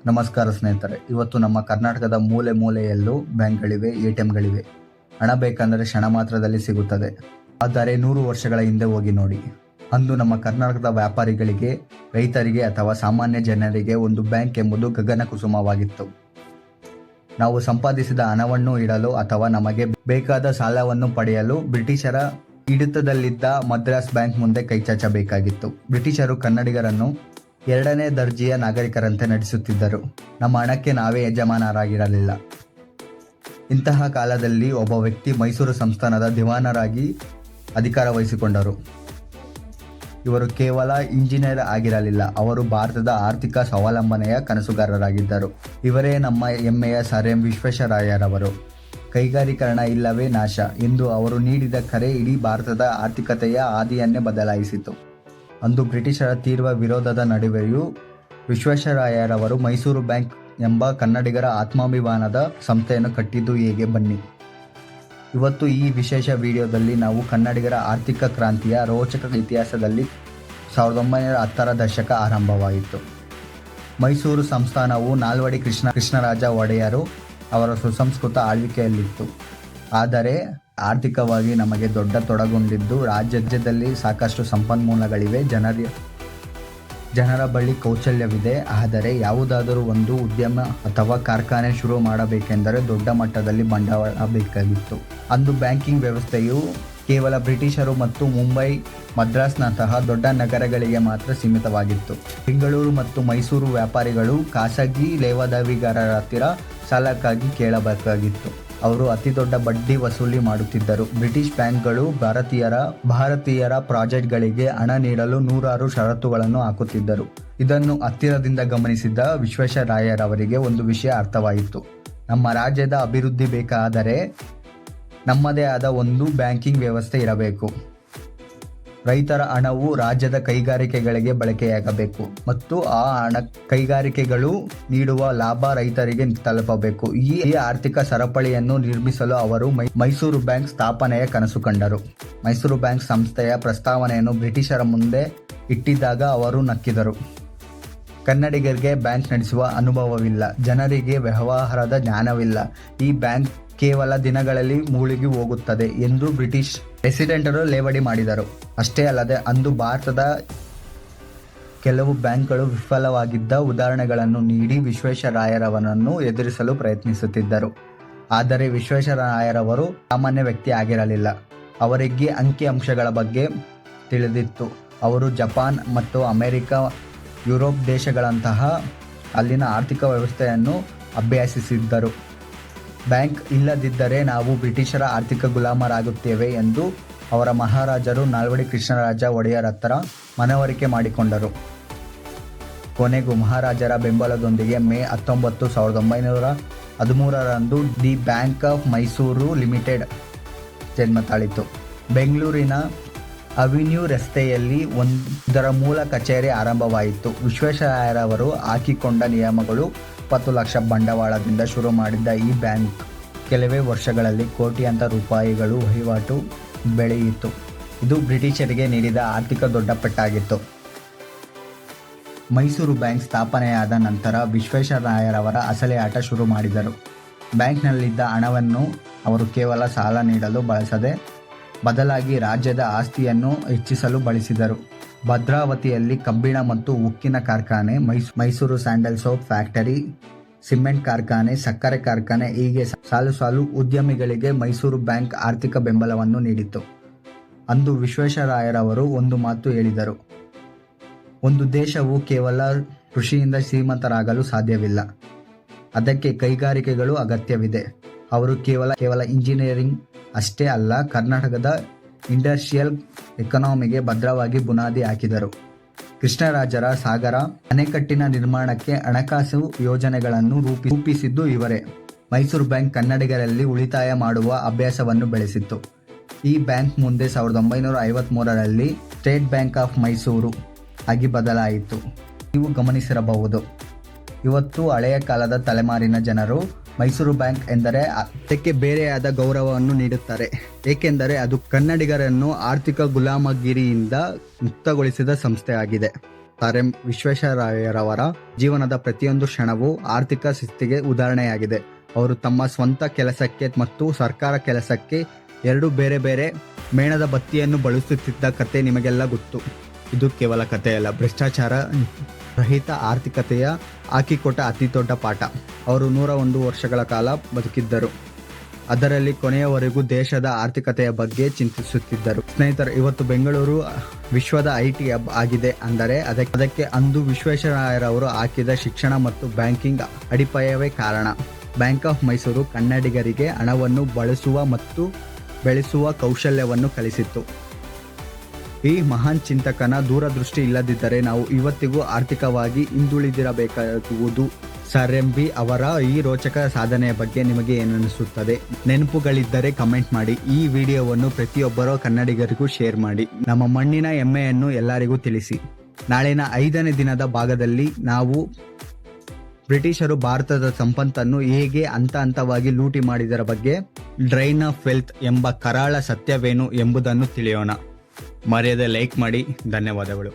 ನಮಸ್ಕಾರ ಸ್ನೇಹಿತರೆ. ಇವತ್ತು ನಮ್ಮ ಕರ್ನಾಟಕದ ಮೂಲೆ ಮೂಲೆಯಲ್ಲೂ ಬ್ಯಾಂಕ್ಗಳಿವೆ, ಎಟಿಎಂಗಳಿವೆ. ಹಣ ಬೇಕಂದರೆ ಕ್ಷಣ ಮಾತ್ರದಲ್ಲಿ ಸಿಗುತ್ತದೆ. ಆದರೆ 100 ವರ್ಷಗಳ ಹಿಂದೆ ಹೋಗಿ ನೋಡಿ. ಅಂದು ನಮ್ಮ ಕರ್ನಾಟಕದ ವ್ಯಾಪಾರಿಗಳಿಗೆ, ರೈತರಿಗೆ ಅಥವಾ ಸಾಮಾನ್ಯ ಜನರಿಗೆ ಒಂದು ಬ್ಯಾಂಕ್ ಎಂಬುದು ಗಗನ ಕುಸುಮವಾಗಿತ್ತು. ನಾವು ಸಂಪಾದಿಸಿದ ಹಣವನ್ನು ಇಡಲು ಅಥವಾ ನಮಗೆ ಬೇಕಾದ ಸಾಲವನ್ನು ಪಡೆಯಲು ಬ್ರಿಟಿಷರ ಹಿಡಿತದಲ್ಲಿದ್ದ ಮದ್ರಾಸ್ ಬ್ಯಾಂಕ್ ಮುಂದೆ ಕೈಚಾಚಬೇಕಾಗಿತ್ತು. ಬ್ರಿಟಿಷರು ಕನ್ನಡಿಗರನ್ನು 2ನೇ ದರ್ಜೆಯ ನಾಗರಿಕರಂತೆ ನಡೆಸುತ್ತಿದ್ದರು. ನಮ್ಮ ಹಣಕ್ಕೆ ನಾವೇ ಯಜಮಾನರಾಗಿರಲಿಲ್ಲ. ಇಂತಹ ಕಾಲದಲ್ಲಿ ಒಬ್ಬ ವ್ಯಕ್ತಿ ಮೈಸೂರು ಸಂಸ್ಥಾನದ ದಿವಾನರಾಗಿ ಅಧಿಕಾರ ವಹಿಸಿಕೊಂಡರು. ಇವರು ಕೇವಲ ಇಂಜಿನಿಯರ್ ಆಗಿರಲಿಲ್ಲ, ಅವರು ಭಾರತದ ಆರ್ಥಿಕ ಸ್ವಾವಲಂಬನೆಯ ಕನಸುಗಾರರಾಗಿದ್ದರು. ಇವರೇ ನಮ್ಮ ಹೆಮ್ಮೆಯ ಸರ್ ಎಂ ವಿಶ್ವೇಶ್ವರಯ್ಯರವರು. ಕೈಗಾರೀಕರಣ ಇಲ್ಲವೇ ನಾಶ ಎಂದು ಅವರು ನೀಡಿದ ಕರೆ ಇಡೀ ಭಾರತದ ಆರ್ಥಿಕತೆಯ ಹಾದಿಯನ್ನೇ ಬದಲಾಯಿಸಿತು. ಅಂದು ಬ್ರಿಟಿಷರ ತೀವ್ರ ವಿರೋಧದ ನಡುವೆಯೂ ವಿಶ್ವೇಶ್ವರಯ್ಯರವರು ಮೈಸೂರು ಬ್ಯಾಂಕ್ ಎಂಬ ಕನ್ನಡಿಗರ ಆತ್ಮಾಭಿಮಾನದ ಸಂಸ್ಥೆಯನ್ನು ಕಟ್ಟಿದ್ದು ಹೇಗೆ, ಬನ್ನಿ. ಇವತ್ತು ಈ ವಿಶೇಷ ವಿಡಿಯೋದಲ್ಲಿ ನಾವು ಕನ್ನಡಿಗರ ಆರ್ಥಿಕ ಕ್ರಾಂತಿಯ ರೋಚಕ ಇತಿಹಾಸದಲ್ಲಿ 1910ರ ದಶಕ ಆರಂಭವಾಯಿತು. ಮೈಸೂರು ಸಂಸ್ಥಾನವು ನಾಲ್ವಡಿ ಕೃಷ್ಣರಾಜ ಒಡೆಯರು ಅವರ ಸುಸಂಸ್ಕೃತ ಆಳ್ವಿಕೆಯಲ್ಲಿತ್ತು. ಆದರೆ ಆರ್ಥಿಕವಾಗಿ ನಮಗೆ ದೊಡ್ಡ ತೊಡಗೊಂಡಿದ್ದು, ರಾಜ್ಯದಲ್ಲಿ ಸಾಕಷ್ಟು ಸಂಪನ್ಮೂಲಗಳಿವೆ, ಜನರ ಬಳಿ ಕೌಶಲ್ಯವಿದೆ. ಆದರೆ ಯಾವುದಾದರೂ ಒಂದು ಉದ್ಯಮ ಅಥವಾ ಕಾರ್ಖಾನೆ ಶುರು ಮಾಡಬೇಕೆಂದರೆ ದೊಡ್ಡ ಮಟ್ಟದಲ್ಲಿ ಬಂಡವಾಳ ಬೇಕಾಗಿತ್ತು. ಅಂದು ಬ್ಯಾಂಕಿಂಗ್ ವ್ಯವಸ್ಥೆಯು ಕೇವಲ ಬ್ರಿಟಿಷರು ಮತ್ತು ಮುಂಬೈ, ಮದ್ರಾಸ್ನಂತಹ ದೊಡ್ಡ ನಗರಗಳಿಗೆ ಮಾತ್ರ ಸೀಮಿತವಾಗಿತ್ತು. ಬೆಂಗಳೂರು ಮತ್ತು ಮೈಸೂರು ವ್ಯಾಪಾರಿಗಳು ಖಾಸಗಿ ಲೇವಾದೇವಿಗಾರರ ಹತ್ತಿರ ಸಾಲಕ್ಕಾಗಿ ಕೇಳಬೇಕಾಗಿತ್ತು. ಅವರು ಅತಿ ದೊಡ್ಡ ಬಡ್ಡಿ ವಸೂಲಿ ಮಾಡುತ್ತಿದ್ದರು. ಬ್ರಿಟಿಷ್ ಬ್ಯಾಂಕ್ಗಳು ಭಾರತೀಯರ ಪ್ರಾಜೆಕ್ಟ್ಗಳಿಗೆ ಹಣ ನೀಡಲು ನೂರಾರು ಷರತ್ತುಗಳನ್ನು ಹಾಕುತ್ತಿದ್ದರು. ಇದನ್ನು ಹತ್ತಿರದಿಂದ ಗಮನಿಸಿದ್ದ ವಿಶ್ವೇಶ್ವರಯ್ಯರವರಿಗೆ ಒಂದು ವಿಷಯ ಅರ್ಥವಾಯಿತು. ನಮ್ಮ ರಾಜ್ಯದ ಅಭಿವೃದ್ಧಿ ಬೇಕಾದರೆ ನಮ್ಮದೇ ಆದ ಒಂದು ಬ್ಯಾಂಕಿಂಗ್ ವ್ಯವಸ್ಥೆ ಇರಬೇಕು. ರೈತರ ಹಣವು ರಾಜ್ಯದ ಕೈಗಾರಿಕೆಗಳಿಗೆ ಬಳಕೆಯಾಗಬೇಕು ಮತ್ತು ಆ ಹಣ ಕೈಗಾರಿಕೆಗಳು ನೀಡುವ ಲಾಭ ರೈತರಿಗೆ ತಲುಪಬೇಕು. ಈ ಆರ್ಥಿಕ ಸರಪಳಿಯನ್ನು ನಿರ್ಮಿಸಲು ಅವರು ಮೈಸೂರು ಬ್ಯಾಂಕ್ ಸ್ಥಾಪನೆಯ ಕನಸು ಕಂಡರು. ಮೈಸೂರು ಬ್ಯಾಂಕ್ ಸಂಸ್ಥೆಯ ಪ್ರಸ್ತಾವನೆಯನ್ನು ಬ್ರಿಟಿಷರ ಮುಂದೆ ಇಟ್ಟಿದ್ದಾಗ ಅವರು ನಕ್ಕಿದರು. ಕನ್ನಡಿಗರಿಗೆ ಬ್ಯಾಂಕ್ ನಡೆಸುವ ಅನುಭವವಿಲ್ಲ, ಜನರಿಗೆ ವ್ಯವಹಾರದ ಜ್ಞಾನವಿಲ್ಲ, ಈ ಬ್ಯಾಂಕ್ ಕೇವಲ ದಿನಗಳಲ್ಲಿ ಮುಳುಗಿ ಹೋಗುತ್ತದೆ ಎಂದು ಬ್ರಿಟಿಷ್ ಪ್ರೆಸಿಡೆಂಟರು ಲೇವಡಿ ಮಾಡಿದರು. ಅಷ್ಟೇ ಅಲ್ಲದೆ ಅಂದು ಭಾರತದ ಕೆಲವು ಬ್ಯಾಂಕ್ಗಳು ವಿಫಲವಾಗಿದ್ದ ಉದಾಹರಣೆಗಳನ್ನು ನೀಡಿ ವಿಶ್ವೇಶ್ವರಯ್ಯರವರನ್ನು ಎದುರಿಸಲು ಪ್ರಯತ್ನಿಸುತ್ತಿದ್ದರು. ಆದರೆ ವಿಶ್ವೇಶ್ವರಯ್ಯರವರು ಸಾಮಾನ್ಯ ವ್ಯಕ್ತಿ ಆಗಿರಲಿಲ್ಲ. ಅವರಿಗೆ ಅಂಕಿ ಅಂಶಗಳ ಬಗ್ಗೆ ತಿಳಿದಿತ್ತು. ಅವರು ಜಪಾನ್ ಮತ್ತು ಅಮೆರಿಕ, ಯುರೋಪ್ ದೇಶಗಳಂತಹ ಅಲ್ಲಿನ ಆರ್ಥಿಕ ವ್ಯವಸ್ಥೆಯನ್ನು ಅಭ್ಯಸಿಸಿದ್ದರು. ಬ್ಯಾಂಕ್ ಇಲ್ಲದಿದ್ದರೆ ನಾವು ಬ್ರಿಟಿಷರ ಆರ್ಥಿಕ ಗುಲಾಮರಾಗುತ್ತೇವೆ ಎಂದು ಅವರ ಮಹಾರಾಜರು ನಾಲ್ವಡಿ ಕೃಷ್ಣರಾಜ ಒಡೆಯರ್ ಹತ್ತಿರ ಮನವರಿಕೆ ಮಾಡಿಕೊಂಡರು. ಕೊನೆಗೂ ಮಹಾರಾಜರ ಬೆಂಬಲದೊಂದಿಗೆ ಮೇ 19, 1913ರಂದು the bank of Mysore limited ಜನ್ಮ ತಾಳಿತು. ಬೆಂಗಳೂರಿನ ಅವೆನ್ಯೂ ರಸ್ತೆಯಲ್ಲಿ ಇದರ ಮೂಲ ಕಚೇರಿ ಆರಂಭವಾಯಿತು. ವಿಶ್ವೇಶ್ವರಯ್ಯರವರು ಹಾಕಿಕೊಂಡ ನಿಯಮಗಳು 20 ಲಕ್ಷ ಬಂಡವಾಳದಿಂದ ಶುರು ಮಾಡಿದ್ದ ಈ ಬ್ಯಾಂಕ್ ಕೆಲವೇ ವರ್ಷಗಳಲ್ಲಿ ಕೋಟ್ಯಾಂತರ ರೂಪಾಯಿಗಳು ವಹಿವಾಟು ಬೆಳೆಯಿತು. ಇದು ಬ್ರಿಟಿಷರಿಗೆ ನೀಡಿದ ಆರ್ಥಿಕ ದೊಡ್ಡ ಪೆಟ್ಟಾಗಿತ್ತು. ಮೈಸೂರು ಬ್ಯಾಂಕ್ ಸ್ಥಾಪನೆಯಾದ ನಂತರ ವಿಶ್ವೇಶ್ವರಯ್ಯರವರ ಅಸಲಿ ಆಟ ಶುರು ಮಾಡಿದರು. ಬ್ಯಾಂಕ್ನಲ್ಲಿದ್ದ ಹಣವನ್ನು ಅವರು ಕೇವಲ ಸಾಲ ನೀಡಲು ಬಳಸದೆ ಬದಲಾಗಿ ರಾಜ್ಯದ ಆಸ್ತಿಯನ್ನು ಹೆಚ್ಚಿಸಲು ಬಳಸಿದರು. ಭದ್ರಾವತಿಯಲ್ಲಿ ಕಬ್ಬಿಣ ಮತ್ತು ಉಕ್ಕಿನ ಕಾರ್ಖಾನೆ, Mysuru sandal soap factory, cement ಕಾರ್ಖಾನೆ, ಸಕ್ಕರೆ ಕಾರ್ಖಾನೆ, ಹೀಗೆ ಸಾಲು ಉದ್ಯಮಿಗಳಿಗೆ ಮೈಸೂರು ಬ್ಯಾಂಕ್ ಆರ್ಥಿಕ ಬೆಂಬಲವನ್ನು ನೀಡಿತು. ಅಂದು ವಿಶ್ವೇಶ್ವರಯ್ಯರವರು ಒಂದು ಮಾತು ಹೇಳಿದರು: ಒಂದು ದೇಶವು ಕೇವಲ ಕೃಷಿಯಿಂದ ಶ್ರೀಮಂತರಾಗಲು ಸಾಧ್ಯವಿಲ್ಲ, ಅದಕ್ಕೆ ಕೈಗಾರಿಕೆಗಳು ಅಗತ್ಯವಿದೆ. ಅವರು ಕೇವಲ ಇಂಜಿನಿಯರಿಂಗ್ ಅಷ್ಟೇ ಅಲ್ಲ, ಕರ್ನಾಟಕದ ಇಂಡಸ್ಟ್ರಿಯಲ್ ಎಕಾನಮಿಗೆ ಭದ್ರವಾಗಿ ಬುನಾದಿ ಹಾಕಿದರು. ಕೃಷ್ಣರಾಜರ ಸಾಗರ ಅಣೆಕಟ್ಟಿನ ನಿರ್ಮಾಣಕ್ಕೆ ಹಣಕಾಸು ಯೋಜನೆಗಳನ್ನು ರೂಪಿಸಿದ್ದು ಇವರೇ. ಮೈಸೂರು ಬ್ಯಾಂಕ್ ಕನ್ನಡಿಗರಲ್ಲಿ ಉಳಿತಾಯ ಮಾಡುವ ಅಭ್ಯಾಸವನ್ನು ಬೆಳೆಸಿತ್ತು. ಈ ಬ್ಯಾಂಕ್ ಮುಂದೆ 1953ರಲ್ಲಿ ಸ್ಟೇಟ್ ಬ್ಯಾಂಕ್ ಆಫ್ ಮೈಸೂರು ಆಗಿ ಬದಲಾಯಿತು. ನೀವು ಗಮನಿಸಿರಬಹುದು, ಇವತ್ತು ಹಳೆಯ ಕಾಲದ ತಲೆಮಾರಿನ ಜನರು ಮೈಸೂರು ಬ್ಯಾಂಕ್ ಎಂದರೆ ಅದಕ್ಕೆ ಬೇರೆಯಾದ ಗೌರವವನ್ನು ನೀಡುತ್ತಾರೆ. ಏಕೆಂದರೆ ಅದು ಕನ್ನಡಿಗರನ್ನು ಆರ್ಥಿಕ ಗುಲಾಮಗಿರಿಯಿಂದ ಮುಕ್ತಗೊಳಿಸಿದ ಸಂಸ್ಥೆ ಆಗಿದೆ. ಸರ್ ಎಂ ವಿಶ್ವೇಶ್ವರಯ್ಯರವರ ಜೀವನದ ಪ್ರತಿಯೊಂದು ಕ್ಷಣವೂ ಆರ್ಥಿಕ ಶಿಸ್ತಿಗೆ ಉದಾಹರಣೆಯಾಗಿದೆ. ಅವರು ತಮ್ಮ ಸ್ವಂತ ಕೆಲಸಕ್ಕೆ ಮತ್ತು ಸರ್ಕಾರ ಕೆಲಸಕ್ಕೆ ಎರಡು ಬೇರೆ ಬೇರೆ ಮೇಣದ ಬತ್ತಿಯನ್ನು ಬಳಸುತ್ತಿದ್ದ ಕತೆ ನಿಮಗೆಲ್ಲ ಗೊತ್ತು. ಇದು ಕೇವಲ ಕಥೆಯಲ್ಲ, ಭ್ರಷ್ಟಾಚಾರ ರಹಿತ ಆರ್ಥಿಕತೆಯ ಹಾಕಿಕೊಟ್ಟ ಅತಿ ದೊಡ್ಡ ಪಾಠ. ಅವರು 101 ವರ್ಷಗಳ ಕಾಲ ಬದುಕಿದ್ದರು. ಅದರಲ್ಲಿ ಕೊನೆಯವರೆಗೂ ದೇಶದ ಆರ್ಥಿಕತೆಯ ಬಗ್ಗೆ ಚಿಂತಿಸುತ್ತಿದ್ದರು. ಸ್ನೇಹಿತರೆ, ಇವತ್ತು ಬೆಂಗಳೂರು ವಿಶ್ವದ IT ಹಬ್ ಆಗಿದೆ ಅಂದರೆ ಅದಕ್ಕೆ ಅಂದು ವಿಶ್ವೇಶ್ವರಯ್ಯರವರು ಹಾಕಿದ ಶಿಕ್ಷಣ ಮತ್ತು ಬ್ಯಾಂಕಿಂಗ್ ಅಡಿಪಾಯವೇ ಕಾರಣ. ಬ್ಯಾಂಕ್ ಆಫ್ ಮೈಸೂರು ಕನ್ನಡಿಗರಿಗೆ ಹಣವನ್ನು ಬಳಸುವ ಮತ್ತು ಬೆಳೆಸುವ ಕೌಶಲ್ಯವನ್ನು ಕಲಿಸಿತ್ತು. ಈ ಮಹಾನ್ ಚಿಂತಕನ ದೂರದೃಷ್ಟಿ ಇಲ್ಲದಿದ್ದರೆ ನಾವು ಇವತ್ತಿಗೂ ಆರ್ಥಿಕವಾಗಿ ಹಿಂದುಳಿದಿರಬೇಕಾಗುವುದು. ಸರ್ ಎಂ ವಿ ಅವರ ಈ ರೋಚಕ ಸಾಧನೆಯ ಬಗ್ಗೆ ನಿಮಗೆ ಏನನಿಸುತ್ತದೆ? ನೆನಪುಗಳಿದ್ದರೆ ಕಮೆಂಟ್ ಮಾಡಿ. ಈ ವಿಡಿಯೋವನ್ನು ಪ್ರತಿಯೊಬ್ಬರ ಕನ್ನಡಿಗರಿಗೂ ಶೇರ್ ಮಾಡಿ. ನಮ್ಮ ಮಣ್ಣಿನ ಹೆಮ್ಮೆಯನ್ನು ಎಲ್ಲರಿಗೂ ತಿಳಿಸಿ. ನಾಳಿನ 5ನೇ ದಿನದ ಭಾಗದಲ್ಲಿ ನಾವು ಬ್ರಿಟಿಷರು ಭಾರತದ ಸಂಪತ್ತನ್ನು ಹೇಗೆ ಹಂತ ಹಂತವಾಗಿ ಲೂಟಿ ಮಾಡಿದರ ಬಗ್ಗೆ, ಡ್ರೈನ್ ಆಫ್ ವೆಲ್ತ್ ಎಂಬ ಕರಾಳ ಸತ್ಯವೇನು ಎಂಬುದನ್ನು ತಿಳಿಯೋಣ. ಮರೆಯದೆ ಲೈಕ್ ಮಾಡಿ. ಧನ್ಯವಾದಗಳು.